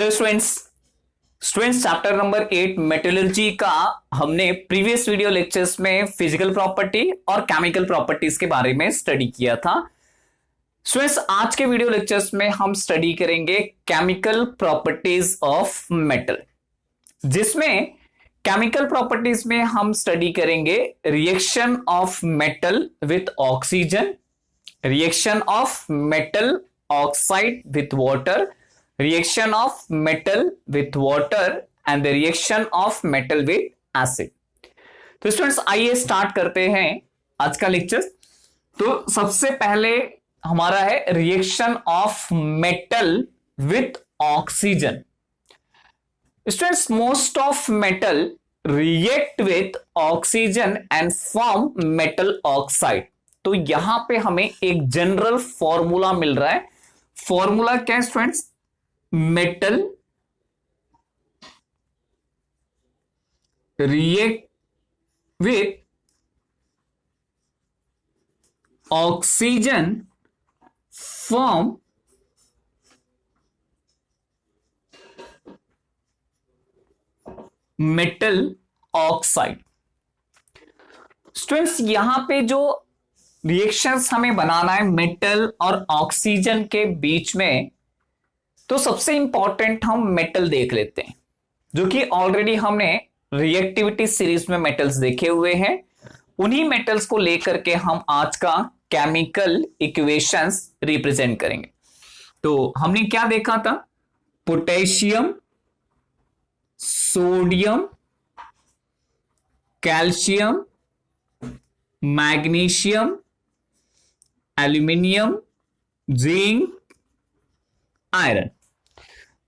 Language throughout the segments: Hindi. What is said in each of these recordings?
Hello students. Chapter number 8 metallurgy का हमने प्रीवियस वीडियो लेक्चर्स में फिजिकल प्रॉपर्टी और केमिकल प्रॉपर्टीज के बारे में स्टडी किया था। स्टूडेंट्स, आज के वीडियो लेक्चर्स में हम स्टडी करेंगे केमिकल प्रॉपर्टीज ऑफ मेटल, जिसमें केमिकल प्रॉपर्टीज में हम स्टडी करेंगे reaction of metal with oxygen, reaction of metal oxide with water, reaction of metal with water and the reaction of metal with acid। तो स्टूडेंट्स, आइए स्टार्ट करते हैं आज का लेक्चर। तो सबसे पहले हमारा है reaction of metal with oxygen. Students, most of metal react with oxygen and form metal oxide. तो यहां पे हमें एक जनरल फॉर्मूला मिल रहा है। फॉर्मूला क्या है students? Metal react with oxygen form metal oxide. Students, यहां पे जो रिएक्शंस हमें बनाना है मेटल और ऑक्सीजन के बीच में, तो सबसे इंपॉर्टेंट हम मेटल देख लेते हैं, जो कि ऑलरेडी हमने रिएक्टिविटी सीरीज में मेटल्स देखे हुए हैं। उन्हीं मेटल्स को लेकर के हम आज का केमिकल इक्वेशंस रिप्रेजेंट करेंगे। तो हमने क्या देखा था? Potassium, sodium, calcium, magnesium, aluminium, zinc, iron.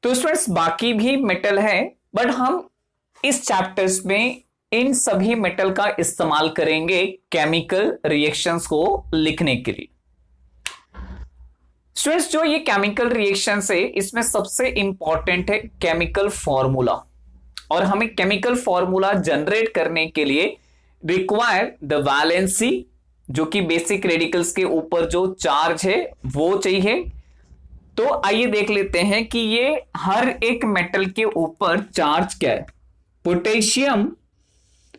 तो स्टूडेंट्स, बाकी भी मेटल है, बट हम इस चैप्टर्स में इन सभी मेटल का इस्तेमाल करेंगे केमिकल रिएक्शंस को लिखने के लिए। स्टूडेंट्स, जो ये केमिकल रिएक्शंस है, इसमें सबसे इंपॉर्टेंट है केमिकल फॉर्मूला। और हमें केमिकल फॉर्मूला जनरेट करने के लिए रिक्वायर द वैलेंसी, जो कि बेसिक रेडिकल्स के ऊपर जो चार्ज है वो चाहिए। तो आइए देख लेते हैं कि ये हर एक मेटल के ऊपर चार्ज क्या है। Potassium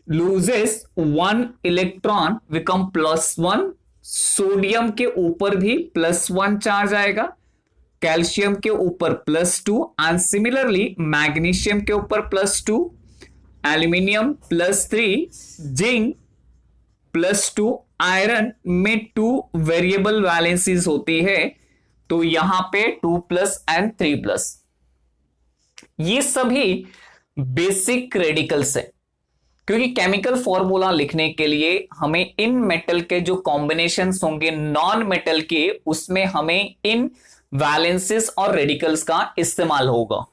loses 1 electron, become +1। Sodium के ऊपर भी +1 चार्ज आएगा, कैल्शियम के ऊपर +2 एंड सिमिलरली मैग्नीशियम के ऊपर +2, एल्यूमिनियम +3, जिंक +2, आयरन में 2 वेरिएबल वैलेंसीज होती है, तो यहां पे 2+ एंड 3+। ये सभी बेसिक रेडिकल्स है, क्योंकि केमिकल फॉर्मूला लिखने के लिए हमें इन मेटल के जो कॉम्बिनेशंस होंगे नॉन मेटल के, उसमें हमें इन वैलेंसेस और रेडिकल्स का इस्तेमाल होगा।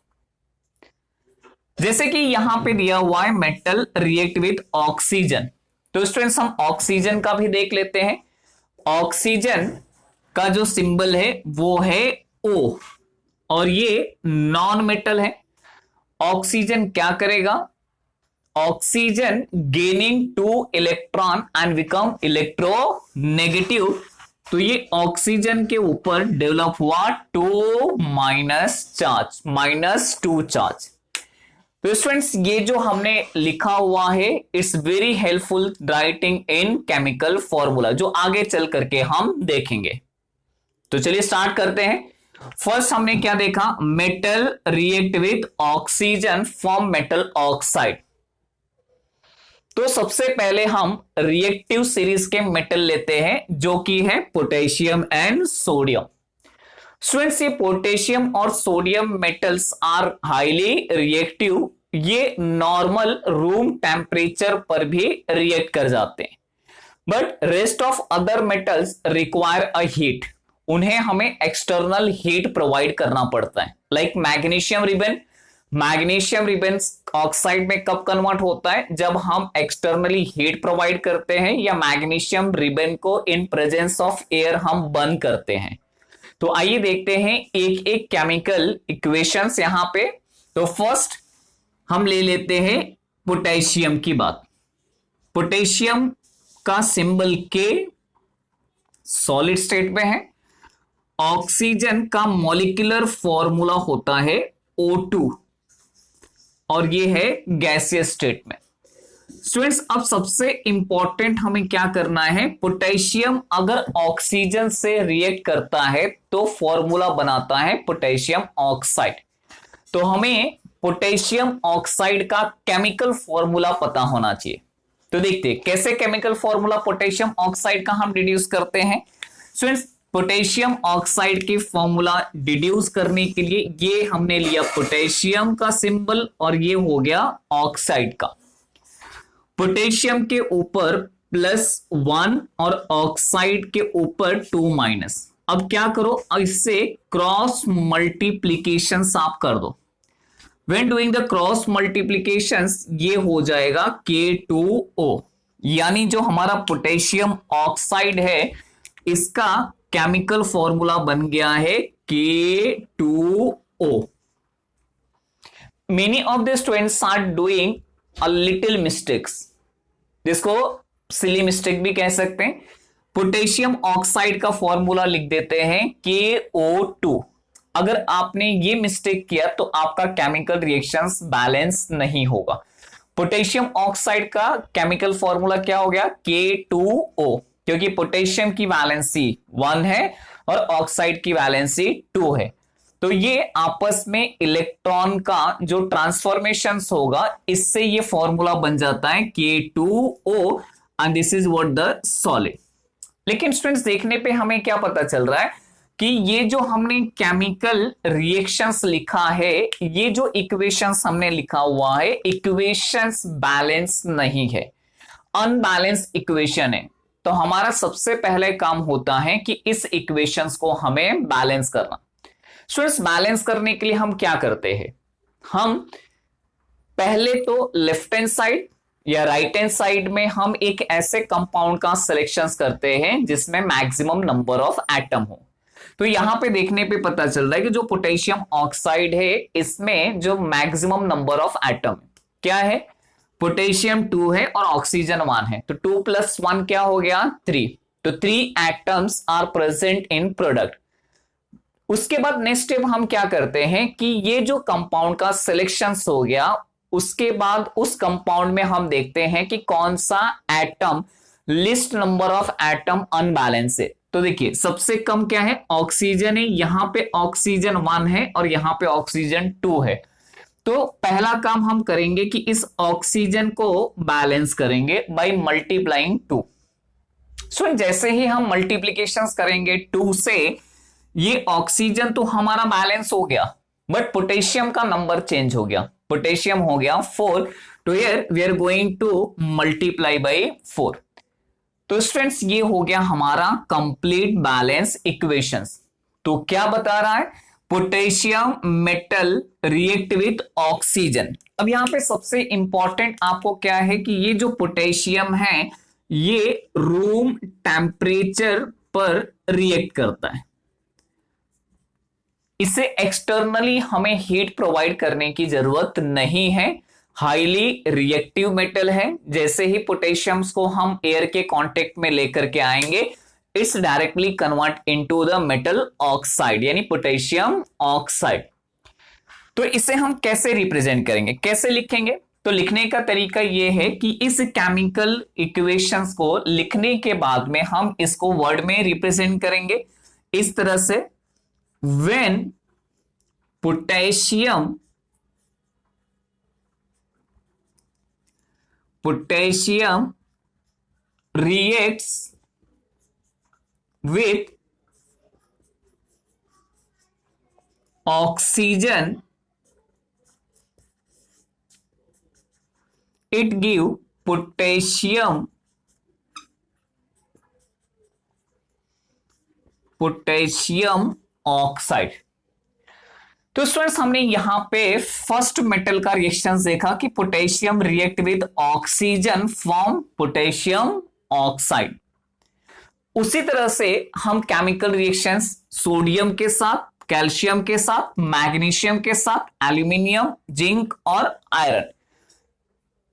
जैसे कि यहां पे दिया हुआ है मेटल रिएक्ट विथ ऑक्सीजन। तो स्टूडेंट्स, हम ऑक्सीजन का भी देख लेते हैं। ऑक्सीजन का जो सिंबल है वो है O, और ये नॉन मेटल है। ऑक्सीजन क्या करेगा? Oxygen gaining 2 electron and become electronegative. तो ये ऑक्सीजन के ऊपर डेवलप हुआ 2- चार्ज, -2 चार्ज। तो स्टूडेंट्स, ये जो हमने लिखा हुआ है it's very helpful writing in chemical formula, जो आगे चल करके हम देखेंगे। तो चलिए स्टार्ट करते हैं। फर्स्ट हमने क्या देखा? Metal react with oxygen form metal oxide. तो सबसे पहले हम रिएक्टिव सीरीज के मेटल लेते हैं, जो कि है पोटेशियम एंड सोडियम। स्टूडेंट्स, ये पोटेशियम और sodium metals are highly reactive. ये नॉर्मल रूम टेम्परेचर पर भी रिएक्ट कर जाते हैं, but rest of other metals require a heat. उन्हें हमें एक्सटर्नल हीट प्रोवाइड करना पड़ता है। Like magnesium ribbon, magnesium ribbon oxide में कब कन्वर्ट होता है? जब हम एक्सटर्नली हीट प्रोवाइड करते हैं, या मैग्नीशियम रिबन को इन प्रेजेंस ऑफ एयर हम बर्न करते हैं। तो आइए देखते हैं एक एक केमिकल इक्वेशंस यहां पे। तो फर्स्ट हम ले लेते हैं पोटेशियम की बात। पोटेशियम का सिंबल K, सॉलिड स्टेट में है। ऑक्सीजन का मॉलिक्यूलर फॉर्मूला होता है O2 और ये है गैसियस स्टेट में। स्टूडेंट्स अब सबसे इंपॉर्टेंट हमें क्या करना है, पोटेशियम अगर ऑक्सीजन से रिएक्ट करता है तो फॉर्मूला बनाता है पोटेशियम ऑक्साइड। तो हमें पोटेशियम ऑक्साइड का केमिकल फॉर्मूला पता होना चाहिए। तो देखते हैं कैसे केमिकल फॉर्मूला पोटेशियम ऑक्साइड का हम डिड्यूस करते हैं। स्टूडेंट्स पोटेशियम ऑक्साइड की फॉर्मूला डिड्यूस करने के लिए ये हमने लिया पोटेशियम का सिंबल और ये हो गया ऑक्साइड का। पोटेशियम के ऊपर +1 और ऑक्साइड के ऊपर 2-। अब क्या करो, इससे क्रॉस मल्टीप्लीकेशन आप कर दो। When doing the cross multiplications ये हो जाएगा K2O, यानी जो हमारा पोटेशियम ऑक्साइड है इसका केमिकल फॉर्मूला बन गया है K2O। Many of the students are doing a little mistakes, जिसको सिली मिस्टेक भी कह सकते हैं। पोटेशियम ऑक्साइड का फॉर्मूला लिख देते हैं KO2। अगर आपने ये मिस्टेक किया तो आपका केमिकल रिएक्शंस बैलेंस नहीं होगा। पोटेशियम ऑक्साइड का केमिकल फॉर्मूला क्या हो गया, K2O, क्योंकि पोटेशियम की वैलेंसी 1 है और ऑक्साइड की वैलेंसी 2 है। तो ये आपस में इलेक्ट्रॉन का जो ट्रांसफॉर्मेशन होगा इससे ये फॉर्मूला बन जाता है K2O and this is what the solid. लेकिन स्टूडेंट्स देखने पे हमें क्या पता चल रहा है कि ये जो हमने केमिकल रिएक्शंस लिखा है, ये जो इक्वेशंस हमने लिखा हुआ है, इक्वेशंस बैलेंस नहीं है, अनबैलेंस इक्वेशन है। तो हमारा सबसे पहले काम होता है कि इस इक्वेशंस को हमें बैलेंस करना। स्टूडेंट्स बैलेंस करने के लिए हम क्या करते हैं, हम पहले तो लेफ्ट हैंड साइड या राइट हैंड साइड में हम एक ऐसे कंपाउंड का सिलेक्शन करते हैं जिसमें मैक्सिमम नंबर ऑफ एटम हो। तो यहां पे देखने पे पता चल रहा है कि जो पोटेशियम ऑक्साइड है इसमें जो मैक्सिमम नंबर ऑफ एटम क्या है, पोटेशियम 2 है और ऑक्सीजन 1 है। तो 2 + 1 क्या हो गया 3। तो 3 atoms are present in product. उसके बाद नेक्स्ट स्टेप हम क्या करते हैं कि ये जो कंपाउंड का सिलेक्शन हो गया, उसके बाद उस कंपाउंड में हम देखते हैं कि कौन सा atom list number of atom unbalance है। तो देखिए सबसे कम क्या है, ऑक्सीजन है, यहां पे ऑक्सीजन 1 है और यहां पे ऑक्सीजन 2 है। तो पहला काम हम करेंगे कि इस ऑक्सीजन को बैलेंस करेंगे बाय मल्टीप्लाइंग 2। सो जैसे ही हम मल्टीप्लीकेशंस करेंगे 2 से, ये ऑक्सीजन तो हमारा बैलेंस हो गया, बट पोटेशियम का नंबर चेंज हो गया, पोटेशियम हो गया 4। तो here we are going to multiply by 4। तो स्टूडेंट्स ये हो गया हमारा कंप्लीट बैलेंस इक्वेशंस। तो क्या बता रहा है, potassium metal react with oxygen. अब यहां पे सबसे इंपॉर्टेंट आपको क्या है कि ये जो पोटेशियम है ये रूम टेम्परेचर पर रिएक्ट करता है, इसे एक्सटर्नली हमें हीट प्रोवाइड करने की जरूरत नहीं है। हाईली रिएक्टिव मेटल है, जैसे ही पोटेशियम्स को हम एयर के कांटेक्ट में लेकर के आएंगे it's directly convert into the metal oxide यानी पोटेशियम ऑक्साइड। तो इसे हम कैसे रिप्रेजेंट करेंगे, कैसे लिखेंगे, तो लिखने का तरीका यह है कि इस केमिकल इक्वेशंस को लिखने के बाद में हम इसको वर्ड में रिप्रेजेंट करेंगे इस तरह से, when potassium reacts with oxygen, it give potassium oxide. तो स्टूडेंट्स हमने यहां पे फर्स्ट मेटल का रिएक्शन देखा कि potassium react with oxygen form potassium oxide. उसी तरह से हम केमिकल रिएक्शंस सोडियम के साथ, कैल्शियम के साथ, मैग्नीशियम के साथ, एल्यूमिनियम, जिंक और आयरन,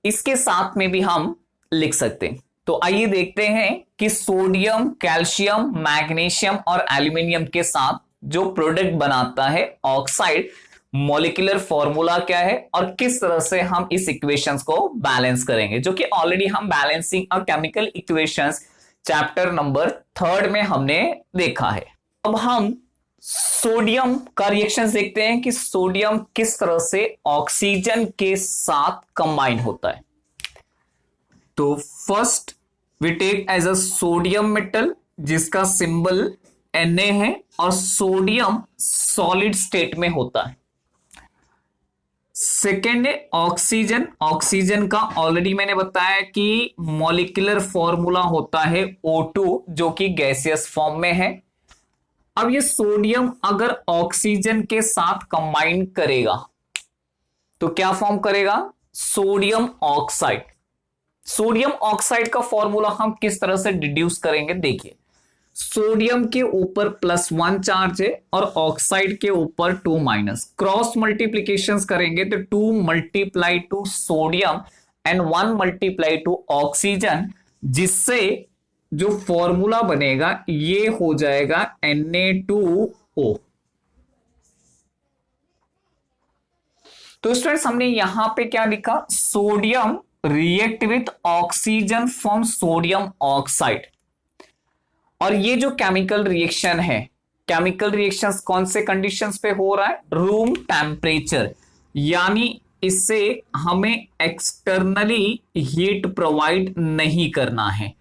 इसके साथ में भी हम लिख सकते हैं। तो आइए देखते हैं कि सोडियम, कैल्शियम, मैग्नीशियम और एल्यूमिनियम के साथ जो प्रोडक्ट बनाता है ऑक्साइड, मॉलिक्यूलर फॉर्मूला क्या है और किस तरह से हम इस इक्वेशंस को बैलेंस करेंगे, जो कि ऑलरेडी हम balancing a chemical equations chapter number 3 में हमने देखा है। अब हम सोडियम का रिएक्शन देखते हैं कि सोडियम किस तरह से ऑक्सीजन के साथ कंबाइन होता है। तो first we take as a sodium metal जिसका सिंबल Na है और सोडियम सॉलिड स्टेट में होता है। सेकेंड है ऑक्सीजन। ऑक्सीजन का ऑलरेडी मैंने बताया कि मॉलिक्यूलर फॉर्मूला होता है O2 जो कि गैसियस फॉर्म में है। अब ये सोडियम अगर ऑक्सीजन के साथ कंबाइन करेगा तो क्या फॉर्म करेगा, सोडियम ऑक्साइड। सोडियम ऑक्साइड का फॉर्मूला हम किस तरह से डिड्यूस करेंगे, देखिए सोडियम के ऊपर +1 चार्ज है और ऑक्साइड के ऊपर 2- क्रॉस मल्टीप्लीकेशन करेंगे तो 2 multiply two sodium and 1 multiply two oxygen, जिससे जो फॉर्मूला बनेगा ये हो जाएगा Na2O। तो स्टूडेंट्स हमने यहां पे क्या लिखा, sodium react with oxygen form sodium oxide. और ये जो केमिकल रिएक्शन है, केमिकल रिएक्शंस कौन से कंडीशंस पे हो रहा है, रूम टेम्परेचर, यानी इससे हमें एक्सटर्नली हीट प्रोवाइड नहीं करना है।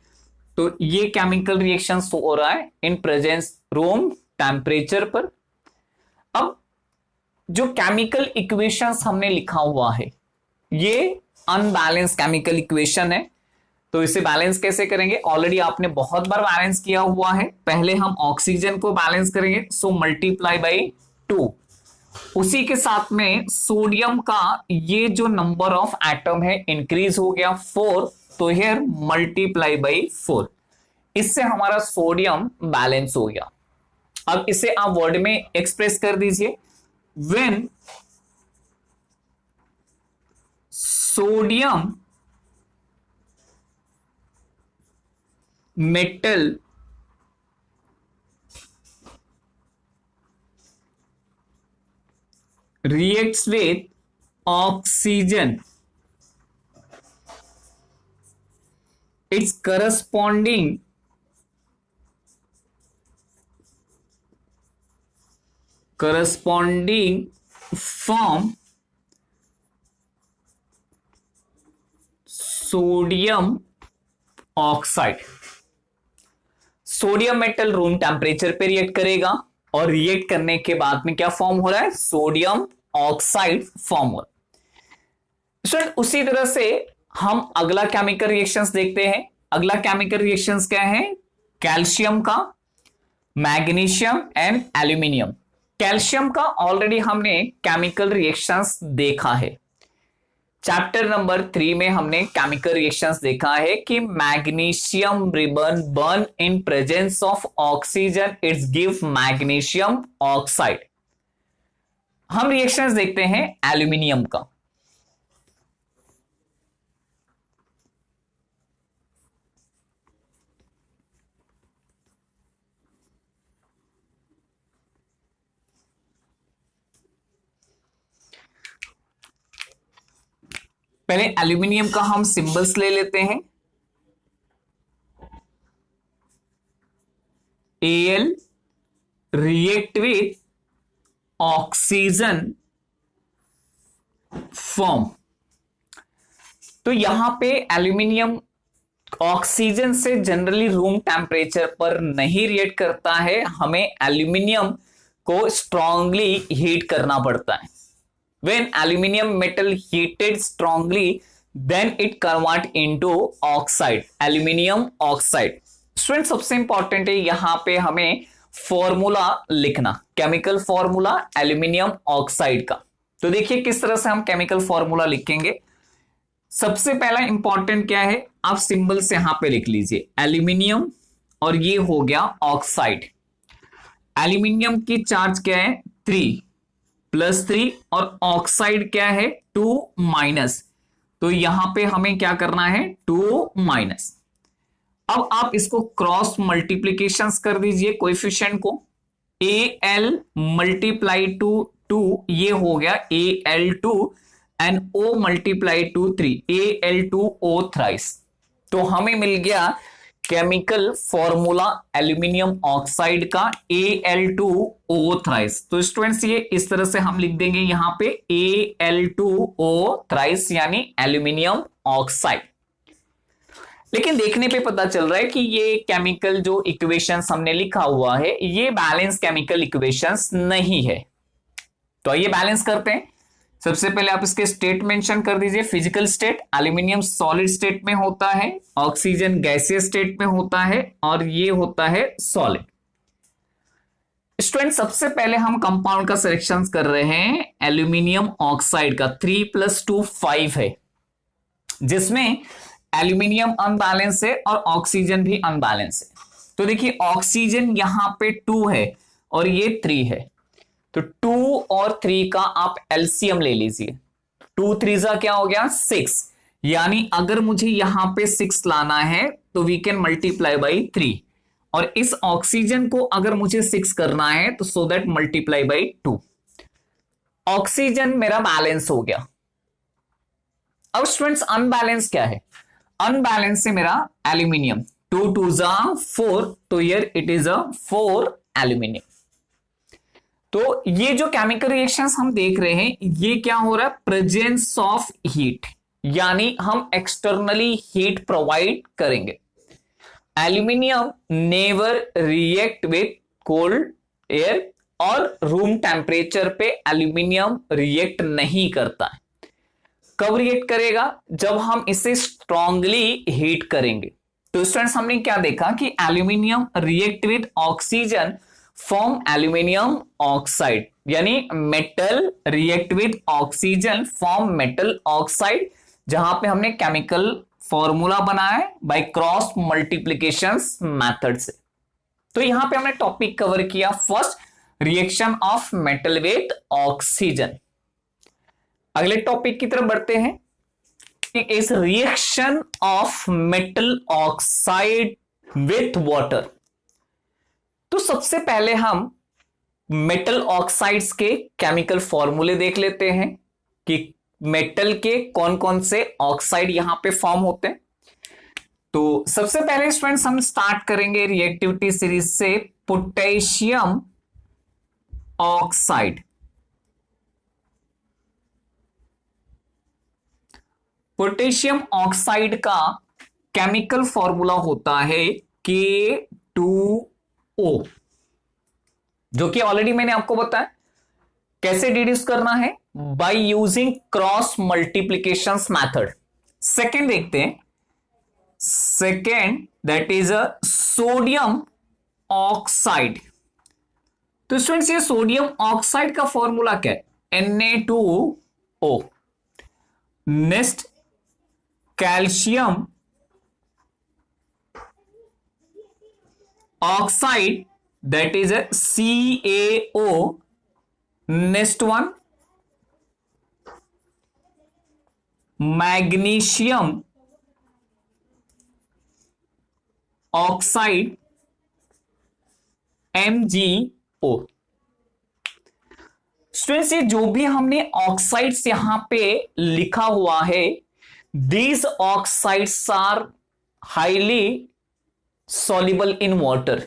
तो ये केमिकल रिएक्शंस हो रहा है इन प्रेजेंस रूम टेम्परेचर पर। अब जो केमिकल इक्वेशंस हमने लिखा हुआ है ये अनबैलेंस केमिकल इक्वेशन है, तो इसे बैलेंस कैसे करेंगे, ऑलरेडी आपने बहुत बार बैलेंस किया हुआ है। पहले हम ऑक्सीजन को बैलेंस करेंगे, सो मल्टीप्लाई बाई 2। उसी के साथ में सोडियम का ये जो नंबर ऑफ एटम है इंक्रीज हो गया 4, तो हियर मल्टीप्लाई बाई 4। इससे हमारा सोडियम बैलेंस हो गया। अब इसे आप वर्ड में एक्सप्रेस कर दीजिए, when sodium metal reacts with oxygen, its corresponding form sodium oxide। Sodium metal room temperature पे रिएक्ट करेगा और रिएक्ट करने के बाद में क्या फॉर्म हो रहा है, सोडियम ऑक्साइड फॉर्म हो रहा है। उसी तरह से हम अगला केमिकल रिएक्शंस देखते हैं। अगला केमिकल रिएक्शंस क्या है, कैल्शियम का, मैग्नीशियम एंड एल्यूमिनियम। कैल्शियम का ऑलरेडी हमने केमिकल रिएक्शंस देखा है, चैप्टर नंबर 3 में हमने केमिकल रिएक्शंस देखा है कि magnesium ribbon burn in presence of oxygen, it's give magnesium oxide. हम रिएक्शंस देखते हैं एल्यूमिनियम का। पहले एल्यूमिनियम का हम सिंबल्स ले लेते हैं, Al react with oxygen form. तो यहां पे एल्यूमिनियम ऑक्सीजन से जनरली रूम टेम्परेचर पर नहीं रिएक्ट करता है, हमें एल्यूमिनियम को स्ट्रांगली हीट करना पड़ता है। When aluminium metal heated strongly, then it convert into oxide, aluminium oxide। Student सबसे इंपॉर्टेंट है यहां पे हमें फॉर्मूला लिखना, केमिकल फॉर्मूला एल्यूमिनियम ऑक्साइड का। तो देखिए किस तरह से हम केमिकल फॉर्मूला लिखेंगे। सबसे पहला इंपॉर्टेंट क्या है, आप सिंबल्स यहां पे लिख लीजिए, एल्यूमिनियम और ये हो गया ऑक्साइड। एल्यूमिनियम की चार्ज क्या है 3 +3 और ऑक्साइड क्या है 2-। तो यहां पे हमें क्या करना है 2-। अब आप इसको क्रॉस मल्टीप्लीकेशन कर दीजिए कोएफिशिएंट को, Al मल्टीप्लाई टू ये हो गया Al2 and O multiply two 3 Al2O thrice. तो हमें मिल गया केमिकल फॉर्मूला एल्यूमिनियम ऑक्साइड का Al2O थ्राइस। तो स्टूडेंट्स ये इस तरह से हम लिख देंगे यहां पे Al2O थ्राइस यानी एल्यूमिनियम ऑक्साइड। लेकिन देखने पे पता चल रहा है कि ये केमिकल जो इक्वेशंस हमने लिखा हुआ है ये बैलेंस केमिकल इक्वेशंस नहीं है। तो आइए बैलेंस करते हैं। सबसे पहले आप इसके स्टेट मेंशन कर दीजिए। Physical state aluminium solid state में होता है, ऑक्सीजन गैसियस स्टेट में होता है और ये होता है सॉलिड। स्टूडेंट सबसे पहले हम कंपाउंड का सिलेक्शन कर रहे हैं एल्यूमिनियम ऑक्साइड का। 3 + 2 5 है, जिसमें एल्यूमिनियम अनबैलेंस है और ऑक्सीजन भी अनबैलेंस है। तो देखिए ऑक्सीजन यहां पे 2 है और ये 3 है, तो 2 और 3 का आप एलसीएम ले लीजिए। 2 3 क्या हो गया 6, यानी अगर मुझे यहां पे 6 लाना है तो वी कैन मल्टीप्लाई बाई 3, और इस ऑक्सीजन को अगर मुझे 6 करना है तो so that multiply by 2। Oxygen मेरा बैलेंस हो गया। अब स्टूडेंट्स अनबैलेंस क्या है? अनबैलेंस है मेरा एल्यूमिनियम। 2 2 4, तो हियर इट इज 4 एल्यूमिनियम। तो ये जो केमिकल रिएक्शंस हम देख रहे हैं ये क्या हो रहा है? प्रेजेंस ऑफ हीट, यानी हम एक्सटर्नली हीट प्रोवाइड करेंगे। Aluminium never react with cold air, और रूम टेम्परेचर पे एल्यूमिनियम रिएक्ट नहीं करता है। कब रिएक्ट करेगा? जब हम इसे स्ट्रांगली हीट करेंगे। तो स्टूडेंट्स हमने क्या देखा कि aluminium react with oxygen form aluminium oxide, यानी metal react with oxygen form metal oxide, जहां पे हमने केमिकल फॉर्मूला बनाया है बाय क्रॉस मल्टीप्लिकेशन मेथड से। तो यहां पे हमने टॉपिक कवर किया first, reaction of metal with oxygen. अगले टॉपिक की तरफ बढ़ते हैं। इस reaction of metal oxide with water. तो सबसे पहले हम मेटल ऑक्साइड्स के केमिकल फॉर्मूले देख लेते हैं कि मेटल के कौन कौन से ऑक्साइड यहां पे फॉर्म होते हैं। तो सबसे पहले स्टूडेंट्स हम स्टार्ट करेंगे रिएक्टिविटी सीरीज से पोटेशियम ऑक्साइड। पोटेशियम ऑक्साइड का केमिकल फॉर्मूला होता है K2O, जो कि ऑलरेडी मैंने आपको बताया कैसे डिड्यूस करना है, by using cross multiplication method. Second देखते हैं, second that is a sodium oxide. तो स्टूडेंट्स ये सोडियम ऑक्साइड का फॉर्मूला क्या है? Na2O। Next calcium oxide that is a CaO। Next one magnesium oxide MgO। Students ये जो भी हमने ऑक्साइड्स यहां पे लिखा हुआ है, these oxides are highly soluble in water,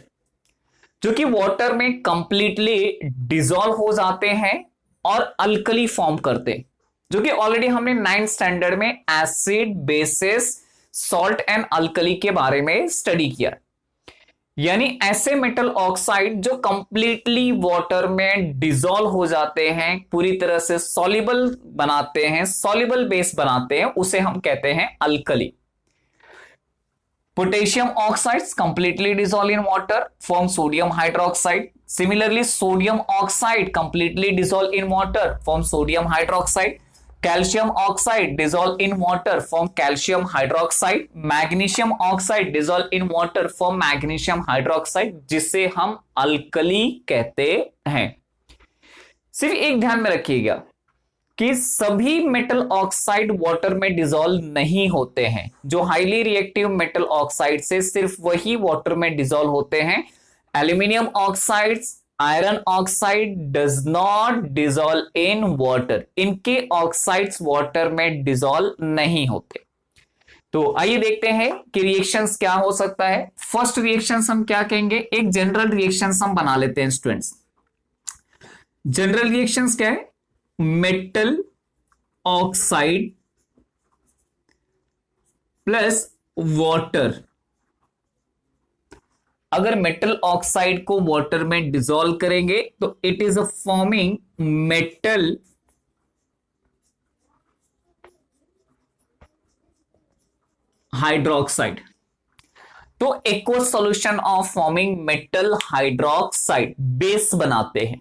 जो कि वाटर में कंप्लीटली डिसॉल्व हो जाते हैं और अल्कली फॉर्म करते हैं, जो कि ऑलरेडी हमने 9th स्टैंडर्ड में acid, basis, salt and alkali के बारे में स्टडी किया। यानी ऐसे मेटल ऑक्साइड जो कंप्लीटली वाटर में डिसॉल्व हो जाते हैं, पूरी तरह से सॉल्युबल बनाते हैं, सॉल्युबल बेस बनाते हैं, उसे हम कहते हैं alkali. Potassium oxides completely dissolve in water form sodium hydroxide. Similarly sodium oxide completely dissolve in water form sodium hydroxide. Calcium oxide dissolve in water form calcium hydroxide. Magnesium oxide dissolve in water form magnesium hydroxide, जिसे हम अल्कली कहते हैं। सिर्फ एक ध्यान में रखिएगा कि सभी मेटल ऑक्साइड वाटर में डिसॉल्व नहीं होते हैं। जो हाईली रिएक्टिव मेटल ऑक्साइड से सिर्फ वही वाटर में डिसॉल्व होते हैं। Aluminium oxides, iron oxide does not dissolve in water, इनके ऑक्साइड्स वाटर में डिजॉल्व नहीं होते। तो आइए देखते हैं कि रिएक्शंस क्या हो सकता है। फर्स्ट रिएक्शंस हम क्या कहेंगे, एक जनरल रिएक्शंस हम बना लेते हैं स्टूडेंट्स। जनरल रिएक्शंस क्या है, मेटल ऑक्साइड प्लस वाटर। अगर मेटल ऑक्साइड को वाटर में डिसॉल्व करेंगे तो it is a forming metal hydroxide. तो aqueous solution of forming metal hydroxide base बनाते हैं।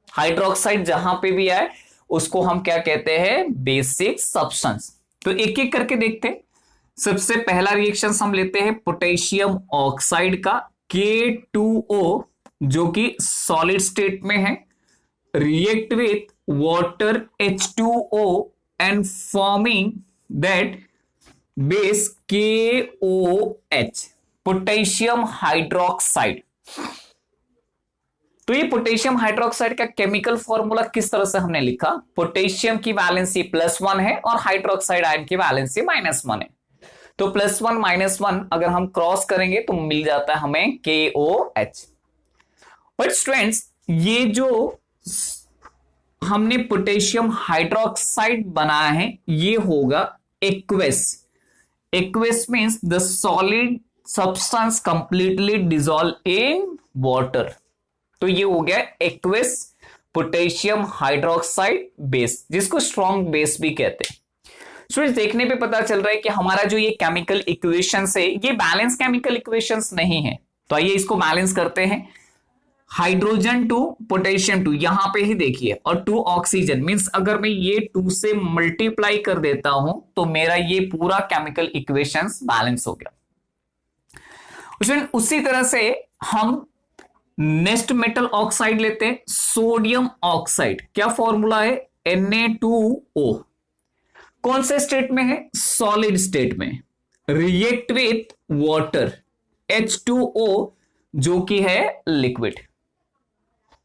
हाइड्रोक्साइड जहां पे भी आए उसको हम क्या कहते हैं, बेसिक सब्सटेंस। तो एक एक करके देखते हैं। सबसे पहला रिएक्शन हम लेते हैं पोटेशियम ऑक्साइड का, K2O, जो कि सॉलिड स्टेट में है, react with water H2O and forming that base KOH, potassium hydroxide. तो ये पोटेशियम हाइड्रोक्साइड का केमिकल फॉर्मूला किस तरह से हमने लिखा, पोटेशियम की वैलेंसी +1 है और हाइड्रोक्साइड आयन की वैलेंसी -1 है। तो +1 -1 अगर हम क्रॉस करेंगे तो मिल जाता है हमें KOH। बट स्टूडेंट्स, ये जो हमने पोटेशियम हाइड्रोक्साइड बनाया है ये होगा aqueous. Aqueous means the solid substance completely dissolve in water. तो ये हो गया एक्वस पोटेशियम हाइड्रोक्साइड बेस, जिसको स्ट्रॉन्ग बेस भी कहते हैं। स्टूडेंट्स, देखने पे पता चल रहा है कि हमारा जो ये केमिकल इक्वेशंस है ये बैलेंस केमिकल इक्वेशंस नहीं है। तो आइए इसको बैलेंस करते हैं। हाइड्रोजन टू पोटेशियम 2 यहां पे ही देखिए, और 2 ऑक्सीजन मींस अगर मैं ये 2 से मल्टीप्लाई कर देता हूं तो मेरा ये पूरा केमिकल इक्वेशंस बैलेंस हो गया। उसी तरह से हम नेक्स्ट मेटल ऑक्साइड लेते हैं, सोडियम ऑक्साइड। क्या फॉर्मूला है, Na2O। कौन से स्टेट में है, सॉलिड स्टेट में, रिएक्ट विथ वाटर H2O जो कि है लिक्विड।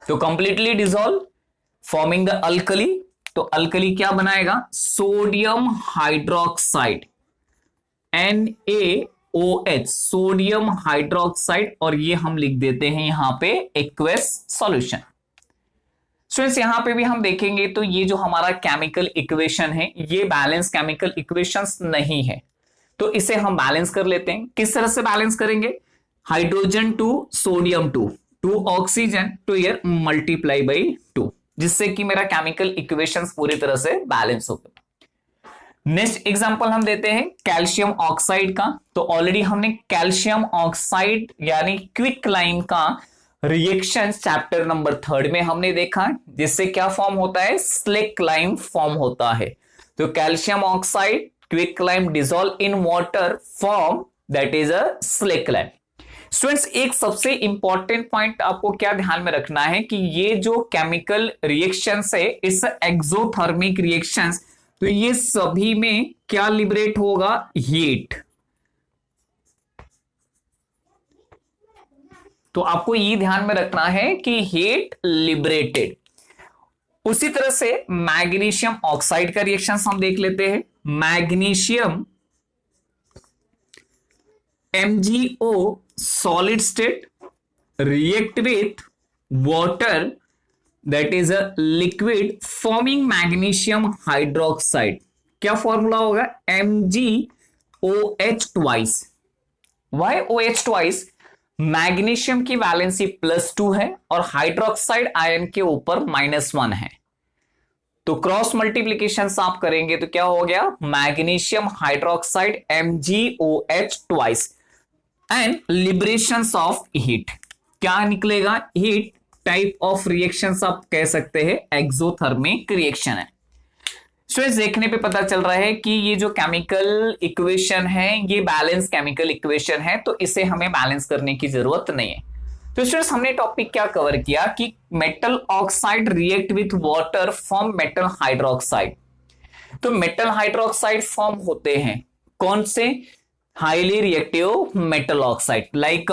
तो completely dissolve forming the alkali. तो अल्कली क्या बनाएगा, sodium hydroxide NaOH, sodium hydroxide, और ये हम लिख देते हैं यहां पे एक्वस सॉल्यूशन। स्टूडेंट्स, यहां पे भी हम देखेंगे तो ये जो हमारा केमिकल इक्वेशन है ये बैलेंस केमिकल इक्वेशंस नहीं है। तो इसे हम बैलेंस कर लेते हैं। किस तरह से बैलेंस करेंगे, हाइड्रोजन टू सोडियम 2 ऑक्सीजन, तो ये मल्टीप्लाई बाई 2, जिससे कि मेरा केमिकल इक्वेशंस पूरी तरह से बैलेंस हो गया। नेक्स्ट एग्जांपल हम देते हैं कैल्शियम ऑक्साइड का। तो ऑलरेडी हमने कैल्शियम ऑक्साइड यानी क्विकलाइम का रिएक्शन चैप्टर नंबर 3 में हमने देखा, जिससे क्या फॉर्म होता है, स्लेक्लाइम फॉर्म होता है। तो calcium oxide quicklime dissolve in water form that is a slaked lime. Students, एक सबसे इंपॉर्टेंट पॉइंट आपको क्या ध्यान में रखना है कि ये जो केमिकल रिएक्शंस है इस एक्सोथर्मिक रिएक्शंस, तो ये सभी में क्या लिबरेट होगा, हीट। तो आपको ये ध्यान में रखना है कि हीट लिबरेटेड। उसी तरह से मैग्नीशियम ऑक्साइड का रिएक्शन हम देख लेते हैं। Magnesium MgO solid state react with water that is a liquid forming magnesium hydroxide. क्या फॉर्मूला होगा, MgOH twice. Why OH twice, magnesium की वैलेंसी +2 है और हाइड्रोक्साइड आयन के ऊपर -1 है। तो क्रॉस मल्टीप्लीकेशन आप करेंगे तो क्या हो गया, magnesium hydroxide MgOH twice and liberation of heat. क्या निकलेगा, हीट टाइप ऑफ रिएक्शंस आप कह सकते हैं एक्सोथर्मिक रिएक्शन है। स्टूडेंट्स, देखने पे पता चल रहा है कि ये जो केमिकल इक्वेशन है ये बैलेंस केमिकल इक्वेशन है, तो इसे हमें बैलेंस करने की जरूरत नहीं है। तो स्टूडेंट्स, हमने टॉपिक क्या कवर किया कि metal oxide react with water form metal hydroxide. तो मेटल हाइड्रोक्साइड फॉर्म होते हैं कौन से, highly reactive metal oxide like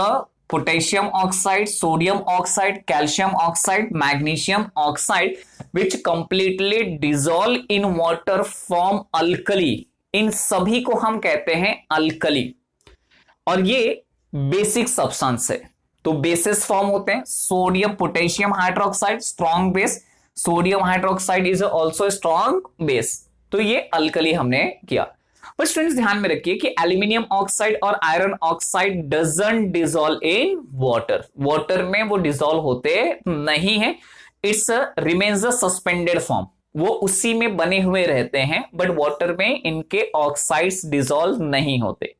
potassium oxide, sodium oxide, calcium oxide, magnesium oxide, which completely dissolve in water form alkali. इन सभी को हम कहते हैं अल्कली, और ये बेसिक सब्सटेंस है। तो बेसिस फॉर्म होते हैं sodium potassium hydroxide strong base, sodium hydroxide is also strong base. तो ये अल्कली हमने किया। पर स्टूडेंट्स ध्यान में रखिए कि एल्यूमिनियम ऑक्साइड और iron oxide doesn't dissolve in water, water में वो डिसॉल्व होते नहीं है। It's remains a suspended form, वो उसी में बने हुए रहते हैं, बट वाटर में इनके ऑक्साइड्स डिसॉल्व नहीं होते।